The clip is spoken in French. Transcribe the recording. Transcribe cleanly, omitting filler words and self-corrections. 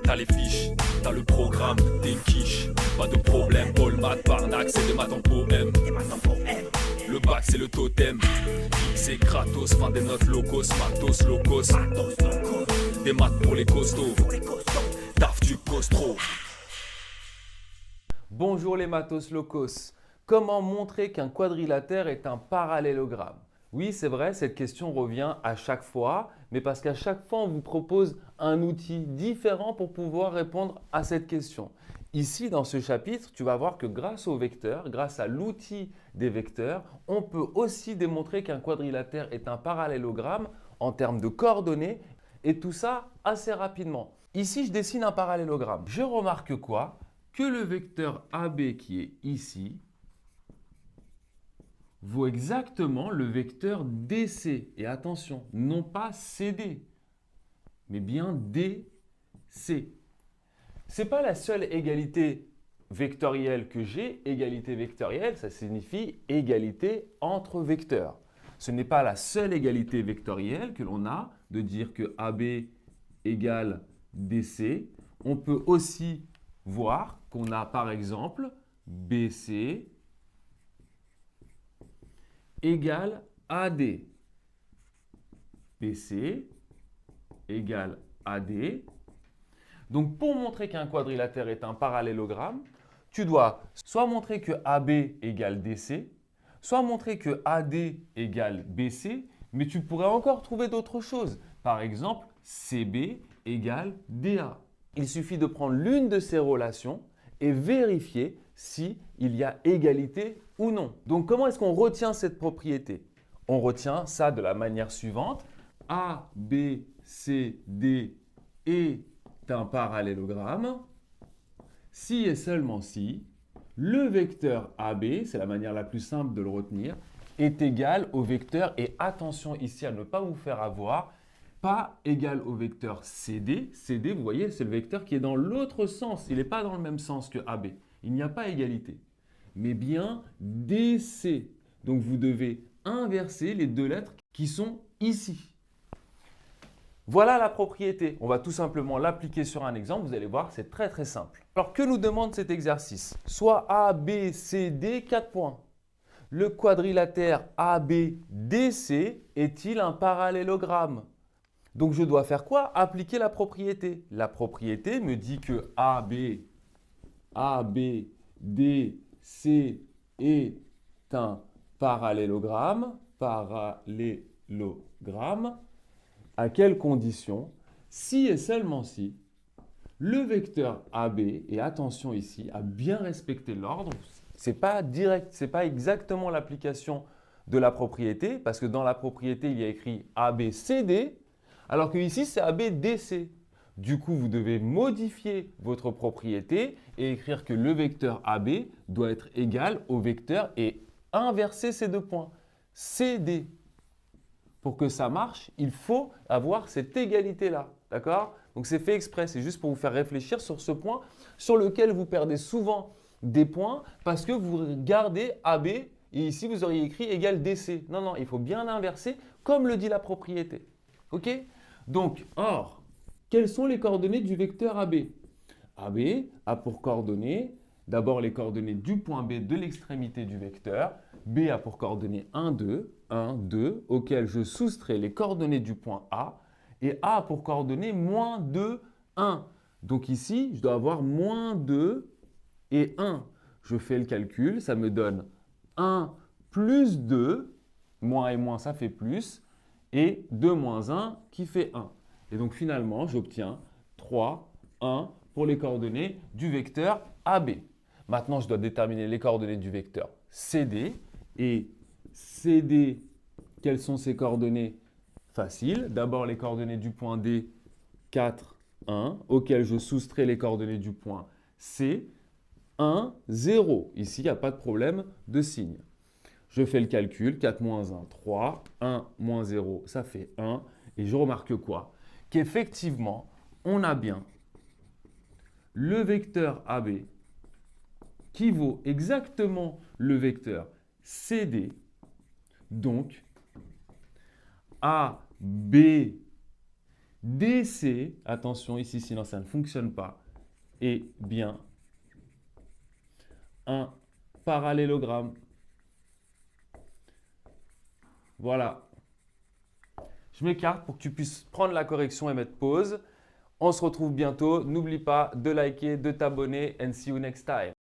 T'as les fiches, t'as le programme, t'es une quiche. Pas de problème, Paul, maths, Barnac, c'est des maths en poème. Le bac c'est le totem, X et Kratos, fin des notes locos, matos, locos. Des maths pour les costauds, taf du costro. Bonjour les matos locos. Comment montrer qu'un quadrilatère est un parallélogramme? Oui, c'est vrai, cette question revient à chaque fois, mais parce qu'à chaque fois, on vous propose un outil différent pour pouvoir répondre à cette question. Ici, dans ce chapitre, tu vas voir que grâce aux vecteurs, grâce à l'outil des vecteurs, on peut aussi démontrer qu'un quadrilatère est un parallélogramme en termes de coordonnées, et tout ça assez rapidement. Ici, je dessine un parallélogramme. Je remarque quoi? Que le vecteur AB qui est ici vaut exactement le vecteur DC. Et attention, non pas CD, mais bien DC. Ce n'est pas la seule égalité vectorielle que j'ai. Égalité vectorielle, ça signifie égalité entre vecteurs. Ce n'est pas la seule égalité vectorielle que l'on a de dire que AB égale DC. On peut aussi voir qu'on a par exemple BC égale AD. BC égale AD. Donc, pour montrer qu'un quadrilatère est un parallélogramme, tu dois soit montrer que AB égale DC, soit montrer que AD égale BC, mais tu pourrais encore trouver d'autres choses. Par exemple, CB égale DA. Il suffit de prendre l'une de ces relations et vérifier s'il y a égalité ou non. Donc, comment est-ce qu'on retient cette propriété? On retient ça de la manière suivante. A, B, C, D est un parallélogramme si et seulement si le vecteur AB, c'est la manière la plus simple de le retenir, est égal au vecteur, et attention ici à ne pas vous faire avoir, pas égal au vecteur CD. CD, vous voyez, c'est le vecteur qui est dans l'autre sens. Il n'est pas dans le même sens que AB. Il n'y a pas égalité. Mais bien DC. Donc, vous devez inverser les deux lettres qui sont ici. Voilà la propriété. On va tout simplement l'appliquer sur un exemple. Vous allez voir, c'est très très simple. Alors, que nous demande cet exercice? Soit A, B, C, D, 4 points. Le quadrilatère ABDC est-il un parallélogramme? Donc, je dois faire quoi? Appliquer la propriété. La propriété me dit que ABDC est un parallélogramme. À quelles conditions? Si et seulement si le vecteur AB, et attention ici à bien respecter l'ordre, ce n'est pas direct, ce n'est pas exactement l'application de la propriété, parce que dans la propriété, il y a écrit ABCD, alors que ici, c'est ABDC. Du coup, vous devez modifier votre propriété et écrire que le vecteur AB doit être égal au vecteur et inverser ces deux points, CD. Pour que ça marche, il faut avoir cette égalité-là. D'accord? Donc, c'est fait exprès. C'est juste pour vous faire réfléchir sur ce point sur lequel vous perdez souvent des points parce que vous gardez AB et ici, vous auriez écrit égal DC. Non, non, il faut bien inverser comme le dit la propriété. OK? Donc, or, quelles sont les coordonnées du vecteur AB? AB a pour coordonnées d'abord les coordonnées du point B de l'extrémité du vecteur. B a pour coordonnées 1, 2, auquel je soustrais les coordonnées du point A. Et A a pour coordonnées moins 2, 1. Donc ici, je dois avoir moins 2 et 1. Je fais le calcul, ça me donne 1 plus 2. Moins et moins, ça fait plus. Et 2 moins 1 qui fait 1. Et donc finalement, j'obtiens 3, 1 pour les coordonnées du vecteur AB. Maintenant, je dois déterminer les coordonnées du vecteur CD. Et CD, quelles sont ses coordonnées? Facile. D'abord, les coordonnées du point D, 4, 1, auquel je soustrais les coordonnées du point C, 1, 0. Ici, il n'y a pas de problème de signe. Je fais le calcul, 4 moins 1, 3, 1 moins 0, ça fait 1. Et je remarque quoi? Qu'effectivement, on a bien le vecteur AB qui vaut exactement le vecteur CD. Donc, AB DC, attention ici, sinon ça ne fonctionne pas, est bien un parallélogramme. Voilà. Je m'écarte pour que tu puisses prendre la correction et mettre pause. On se retrouve bientôt. N'oublie pas de liker, de t'abonner and see you next time.